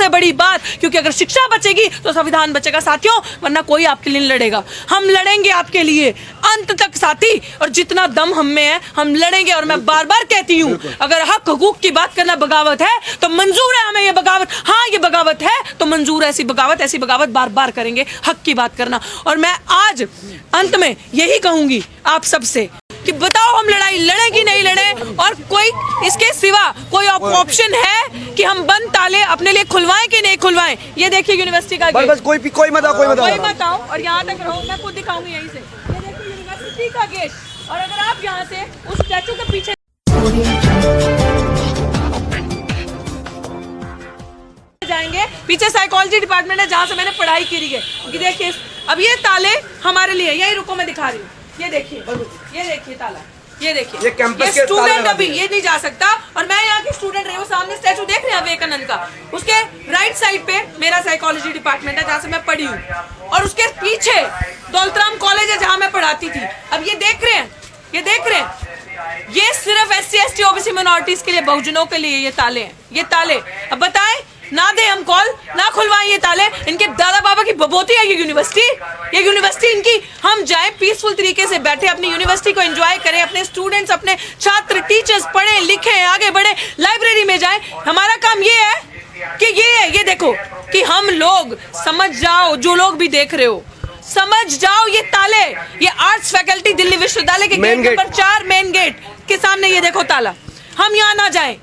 सबसे बड़ी बात, क्योंकि अगर शिक्षा बचेगी तो संविधान बचेगा साथियों, वरना कोई आपके लिए नहीं लड़ेगा। हम लड़ेंगे आपके लिए अंत तक साथी, और जितना दम हम में है हम लड़ेंगे। और मैं बार बार कहती हूँ, अगर हक हुकूक की बात करना बगावत है तो मंजूर है हमें ये बगावत। हाँ, ये बगावत है तो मंजूर है, ऐसी बगावत बार बार करेंगे हक की बात करना। और मैं आज अंत में यही कहूंगी आप सबसे कि बताओ हम लड़ाई लड़े कि नहीं लड़े, और कोई इसके सिवा कोई ऑप्शन है कि हम बंद ताले अपने लिए खुलवाएं कि नहीं खुलवाएं। ये देखिए यूनिवर्सिटी का गेट, बस कोई मत आओ और यहाँ तक रहो, मैं खुद दिखाऊंगी यहीं से। ये देखिए यूनिवर्सिटी का गेट, और अगर आप यहाँ से उस स्टैचू के पीछे जाएंगे, पीछे साइकोलॉजी डिपार्टमेंट है जहाँ से मैंने पढ़ाई की है। कि देखिए अब ये ताले हमारे लिए, यही रुको मैं दिखा रही हूँ, ये देखिए ताला, ये देखिए, ये कैंपस के स्टूडेंट अभी ये नहीं जा सकता। और मैं यहाँ की स्टूडेंट रही हूँ, सामने स्टैचू देख रहे हैं विवेकानंद का, उसके राइट साइड पे मेरा साइकोलॉजी डिपार्टमेंट है जहाँ से मैं पढ़ी हूँ, और उसके पीछे दौलतराम कॉलेज है जहाँ मैं पढ़ाती थी। अब ये देख रहे हैं, ये सिर्फ SC ST OBC माइनॉरिटीज के लिए, बहुजनों के लिए ये ताले हैं, ये ताले। अब बताएं, ना दे हम कॉल, ना खुलवाएं ये ताले, इनके दादा बाबा की बबोती है ये यूनिवर्सिटी इनकी। हम जाए पीसफुल तरीके से बैठे अपनी यूनिवर्सिटी को एंजॉय करें, अपने स्टूडेंट्स, अपने छात्र, टीचर्स पढ़ें लिखें, आगे बढ़े, लाइब्रेरी में जाएं। हमारा काम ये है कि ये देखो कि हम लोग समझ जाओ, जो लोग भी देख रहे हो समझ जाओ, ये ताले, ये आर्ट्स फैकल्टी दिल्ली विश्वविद्यालय के गेट नंबर 4 मेन गेट के सामने ये देखो ताला। हम यहाँ ना जाएं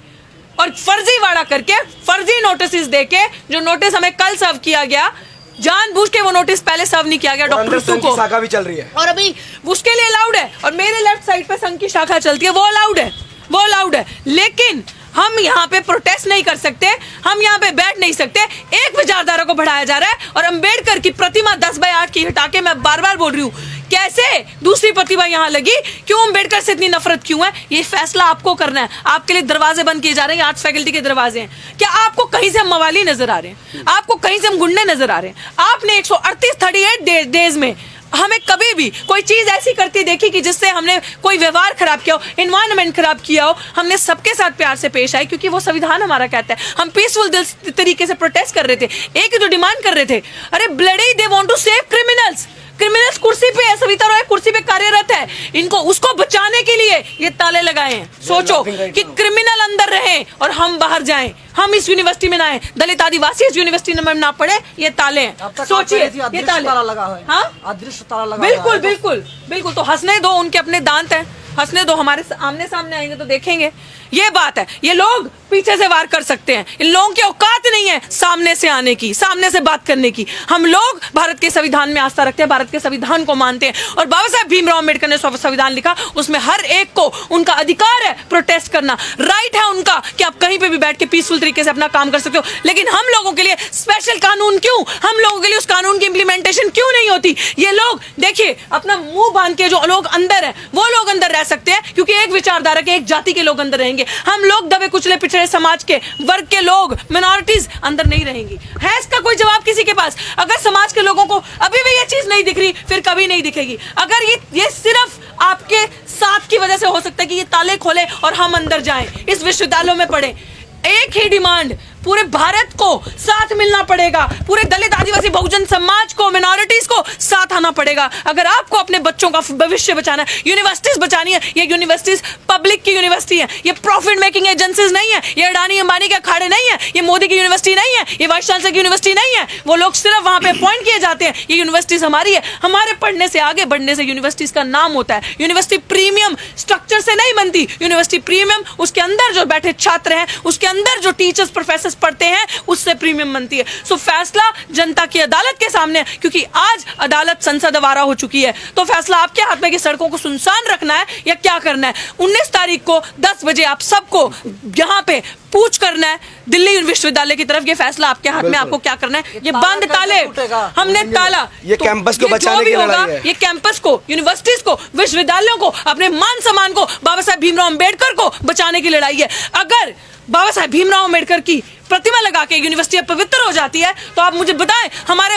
और फर्जीवाड़ा करके, फर्जी नोटिस देके, जो नोटिस हमें कल सर्व किया गया, जानबूझ के वो नोटिस पहले सर्व नहीं किया गया डॉक्टर ऋतु को, शाखा भी चल रही है और अभी उसके लिए अलाउड है। और मेरे लेफ्ट साइड पे संघ की शाखा चलती है, वो अलाउड है, लेकिन हम यहाँ पे प्रोटेस्ट नहीं कर सकते, हम यहाँ पे बैठ नहीं सकते। एक विचारधारा को बढ़ाया जा रहा है, और अंबेडकर की प्रतिमा 10/8 की हटा के, मैं बार बार बोल रही हूँ, कैसे दूसरी प्रतिभा यहाँ लगी, क्यों अम्बेडकर से इतनी नफरत क्यों है, ये फैसला आपको करना है। आपके लिए दरवाजे बंद किए जा रहे हैं, आर्ट्स फैकल्टी के दरवाजे हैं। क्या आपको कहीं से हम मवाली नजर आ रहे हैं, आपको कहीं से हम गुंडे नजर आ रहे हैं? आपने 138 डेज में हमें कभी भी कोई चीज ऐसी करती देखी कि जिससे हमने कोई व्यवहार खराब किया हो, एनवायरनमेंट खराब किया हो? हमने सबके साथ प्यार से पेश आए, क्योंकि वो संविधान हमारा कहता है। हम पीसफुल तरीके से प्रोटेस्ट कर रहे थे, एक ही तो डिमांड कर रहे थे, अरे bloody they want to save criminals कुर्सी पे है, सविता रॉय कुर्सी पे कार्यरत है, इनको उसको बचाने के लिए ये ताले लगाए हैं। सोचो कि क्रिमिनल अंदर रहे और हम बाहर जाएं, हम इस यूनिवर्सिटी में ना आए, दलित आदिवासी इस यूनिवर्सिटी में ना पढ़े, ये ताले हैं। सोचिए, ये ताला लगा है, हाँ अदृश्य ताला लगा, बिल्कुल। तो हंसने दो, उनके अपने दांत हैं, हंसने दो, हमारे आमने सामने आएंगे तो देखेंगे। ये बात है, ये लोग पीछे से वार कर सकते हैं, इन लोगों की औकात नहीं है सामने से आने की, सामने से बात करने की। हम लोग भारत के संविधान में आस्था रखते हैं, भारत के संविधान को मानते हैं, और बाबा साहब भीमराव अम्बेडकर ने संविधान लिखा, उसमें हर एक को उनका अधिकार है प्रोटेस्ट करना, राइट है उनका कि आप कहीं पे भी बैठ के पीसफुल तरीके से अपना काम कर सकते हो। लेकिन हम लोगों के लिए स्पेशल कानून क्यों, हम लोगों के लिए उस कानून की इंप्लीमेंटेशन क्यों नहीं होती? ये लोग देखिए अपना मुंह बांध के, जो लोग अंदर है वो लोग अंदर रह सकते हैं, क्योंकि एक विचारधारा के, एक जाति के लोग अंदर रहेंगे। हम लोग दबे कुचले पिछड़े समाज के वर्ग के लोग, मिनॉरिटीज अंदर नहीं रहेंगी। है इसका कोई जवाब किसी के पास? अगर समाज के लोगों को अभी भी ये चीज नहीं दिख रही, फिर कभी नहीं दिखेगी। अगर ये सिर्फ आपके साथ की वजह से हो सकता है कि ये ताले खोले और हम अंदर जाएं, इस विश्वविद्यालयों में पढ़ें। एक ही डिमांड, पूरे भारत को साथ मिलना पड़ेगा, पूरे दलित आदिवासी बहुजन समाज को, मिनॉरिटीज को साथ आना पड़ेगा। अगर आपको अपने बच्चों का भविष्य बचाना है, यूनिवर्सिटीज बचानी है, ये यूनिवर्सिटीज पब्लिक की यूनिवर्सिटी है, ये प्रॉफिट मेकिंग एजेंसीज नहीं है, ये अडानी अंबानी के अखाड़े नहीं है, ये मोदी की यूनिवर्सिटी नहीं है, ये वाइस चांसलर की यूनिवर्सिटी नहीं है। वो लोग सिर्फ वहां पे अपॉइंट किए जाते हैं। ये यूनिवर्सिटीज हमारी है, हमारे पढ़ने से, आगे बढ़ने से यूनिवर्सिटीज का नाम होता है। यूनिवर्सिटी प्रीमियम स्ट्रक्चर से नहीं बनती, यूनिवर्सिटी प्रीमियम उसके अंदर जो बैठे छात्र हैं, उसके अंदर जो टीचर्स प्रोफेसर पढ़ते हैं, उससे प्रीमियम बनती है। सो फैसला जनता की अदालत के सामने, क्योंकि आज अदालत संसद आवारा हो चुकी है, तो फैसला आपके हाथ में कि सड़कों को सुनसान रखना है या क्या करना है। 19 तारीख को 10 बजे आप सबको यहाँ पे पूछ करना है दिल्ली विश्वविद्यालय की तरफ। ये फैसला आपके हाथ में, आपको क्या करना है। ये बंद ताले हमने ताला, ये कैंपस को बचाने की लड़ाई है। ये कैंपस को, यूनिवर्सिटीज को, विश्वविद्यालयों को, अपने मान सम्मान को, बाबा साहब भीमराव अम्बेडकर को बचाने की लड़ाई है। अगर बाबा साहब भीमराव अम्बेडकर की प्रतिमा लगा के यूनिवर्सिटी पवित्र हो जाती है, तो आप मुझे बताएं, हमारे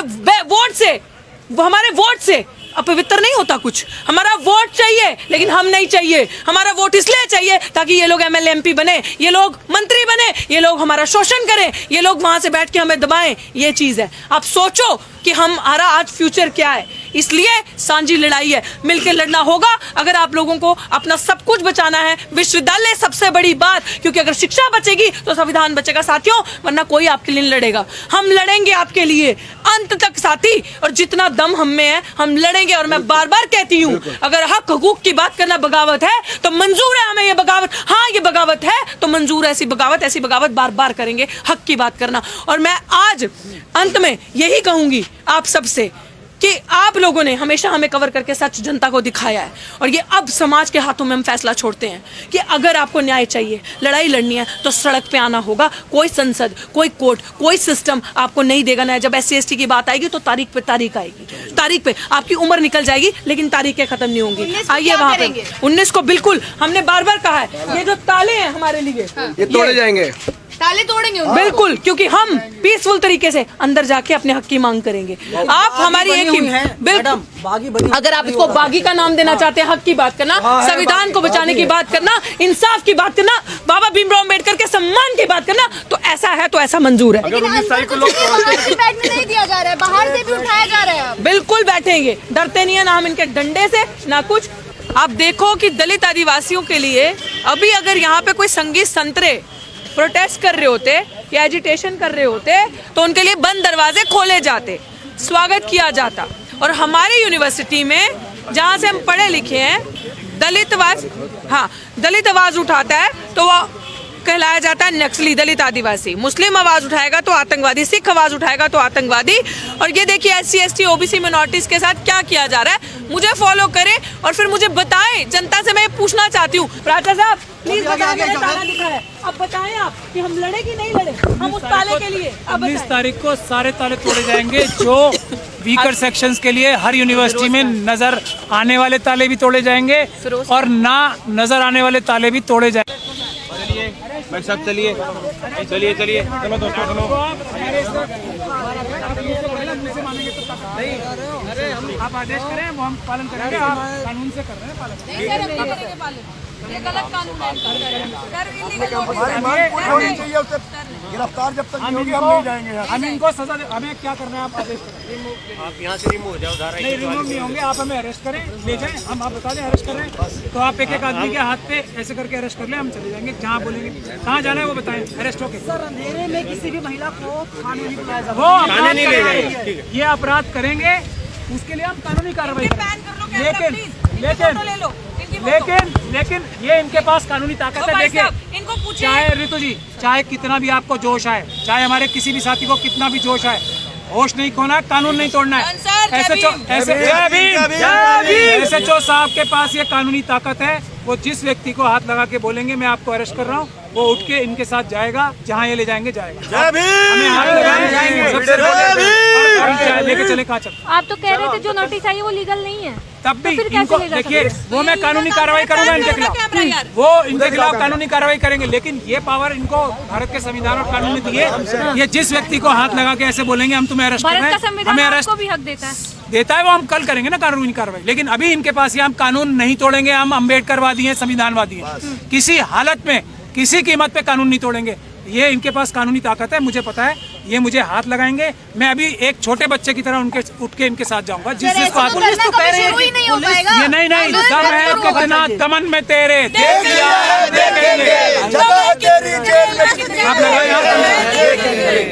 वोट से अपवित्र नहीं होता कुछ। हमारा वोट चाहिए लेकिन हम नहीं चाहिए। हमारा वोट इसलिए चाहिए ताकि ये लोग एमएलए एमपी बने, ये लोग मंत्री बने, ये लोग हमारा शोषण करें, ये लोग वहां से बैठ के हमें दबाएं। ये चीज है। आप सोचो कि हमारा आज फ्यूचर क्या है। इसलिए सांझी लड़ाई है, मिलकर लड़ना होगा। अगर आप लोगों को अपना सब कुछ बचाना है, विश्वविद्यालय सबसे बड़ी बात, क्योंकि अगर शिक्षा बचेगी तो संविधान बचेगा साथियों, वरना कोई आपके लिए नहीं लड़ेगा। हम लड़ेंगे आपके लिए अंत तक साथी, और जितना दम हम में है हम लड़ेंगे। और मैं बार बार कहती हूँ, अगर हक हकूक की बात करना बगावत है तो मंजूर है हमें ये बगावत। हाँ, ये बगावत है तो मंजूर है। ऐसी बगावत बार बार करेंगे, हक की बात करना। और मैं आज अंत में यही कहूंगी आप सबसे कि आप लोगों ने हमेशा हमें कवर करके सच जनता को दिखाया है, और ये अब समाज के हाथों में हम फैसला छोड़ते हैं कि अगर आपको न्याय चाहिए, लड़ाई लड़नी है, तो सड़क पे आना होगा। कोई संसद, कोई कोर्ट, कोई सिस्टम आपको नहीं देगा न्याय। जब SC/ST की बात आएगी तो तारीख पे तारीख आएगी, तारीख पे आपकी उम्र निकल जाएगी लेकिन तारीखें खत्म नहीं होंगी। आइए वहां पे 19 को बिल्कुल हमने बार बार कहा है, ये जो ताले हैं हमारे लिए ये तोड़े जाएंगे, ताले तोड़ेंगे बिल्कुल, क्योंकि हम पीसफुल तरीके से अंदर जाके अपने हक की मांग करेंगे। आप हमारी एक ही बिल्कुल, अगर आप इसको बागी का नाम देना चाहते हैं, हक की बात करना, संविधान को बचाने की बात करना, इंसाफ की बात करना, बाबा भीमराव अम्बेडकर के सम्मान की बात करना, तो ऐसा है तो ऐसा मंजूर है। नहीं दिया जा रहा है, बाहर से भी उठाया जा रहा है। बिल्कुल बैठेंगे, डरते नहीं है ना हम इनके डंडे से ना कुछ। आप देखो कि दलित आदिवासियों के लिए अभी अगर यहाँ पे कोई संगीत संतरे प्रोटेस्ट कर रहे होते या एजिटेशन कर रहे होते तो उनके लिए बंद दरवाजे खोले जाते, स्वागत किया जाता। और हमारी यूनिवर्सिटी में जहाँ से हम पढ़े लिखे हैं, दलित आवाज उठाता है तो वो कहलाया जाता है नक्सली, दलित आदिवासी। मुस्लिम आवाज उठाएगा तो आतंकवादी, सिख आवाज उठाएगा तो आतंकवादी। और ये देखिए SC/ST OBC मिनॉरिटीज के साथ क्या किया जा रहा है। मुझे फॉलो करें और फिर मुझे बताएं। जनता से मैं पूछना चाहती हूँ, प्राचा साहब प्लीज बताएं, मैंने ताला दिखा है, अब बताएं आप कि हम लड़े कि नहीं लड़े हम उस ताले के लिए। 19 तारीख को सारे ताले तोड़े जाएंगे, जो वीकर सेक्शंस के लिए हर यूनिवर्सिटी में नजर आने वाले ताले भी तोड़े जाएंगे और ना नजर आने वाले ताले भी तोड़े जाएंगे। भाई साहब चलिए चलिए चलिए, चलो तो आप आदेश करें वो हम पालन करेंगे। आप कानून से कर रहे हैं पालन। ये गलत कानून है। गिरफ्तार जब तक नहीं होगी हम नहीं जाएंगे। हम इनको सजा दे, हमें क्या करना है आप आदेश करें। आप यहाँ से रिमूव हो जाओ, नहीं रिमूव नहीं होंगे, आप हमें अरेस्ट करें, ले जाएं, हम आप बता दें अरेस्ट कर रहे हैं तो आप एक एक आदमी के हाथ पे ऐसे करके अरेस्ट कर लें, हम चले जाएंगे। जहाँ बोलेंगे कहाँ जाना है वो बताएं, अरेस्ट होके। सर अंधेरे में किसी भी महिला को थाने नहीं बुलाया वो अपराध करेंगे, ये अपराध करेंगे, उसके लिए हम कानूनी कार्रवाई करेंगे। लेकिन ये इनके पास कानूनी ताकत है। देखिए, चाहे ऋतु जी, चाहे कितना भी आपको जोश आए, चाहे हमारे किसी भी साथी को कितना भी जोश आए, होश नहीं खोना है, कानून नहीं तोड़ना है। SHO साहब के पास ये कानूनी ताकत है। वो जिस व्यक्ति को हाथ लगा के बोलेंगे मैं आपको अरेस्ट कर रहा हूँ, वो उठ के इनके साथ जाएगा, जहाँ ये ले जाएंगे जाएगा। हमें हाथ लगाने जाएंगे, सबसे लेके चले कहाँ चल। आप तो कह रहे थे जो नोटिस आई है वो लीगल नहीं है, तब भी इनको देखिए, वो मैं कानूनी कार्रवाई करूंगा इनके खिलाफ, वो इनके खिलाफ कानूनी कार्रवाई करेंगे। लेकिन ये पावर इनको भारत के संविधान और कानून ने दिए। ये जिस व्यक्ति को हाथ लगा के ऐसे बोलेंगे हम तुम्हें अरेस्ट कर रहे हैं, हमें अरेस्ट भी हक देता है, वो हम कल करेंगे ना कानूनी कार्रवाई। लेकिन अभी इनके पास ये हम कानून नहीं तोड़ेंगे, हम अम्बेडकरवादी हैं, संविधानवादी हैं, किसी हालत में किसी कीमत पे कानून नहीं तोड़ेंगे। ये इनके पास कानूनी ताकत है, मुझे पता है। ये मुझे हाथ लगाएंगे, मैं अभी एक छोटे बच्चे की तरह उठ के इनके साथ जाऊंगा। जिस जिसको हाथ ये नहीं दम है कितना दमन में तेरे, आप लगाए।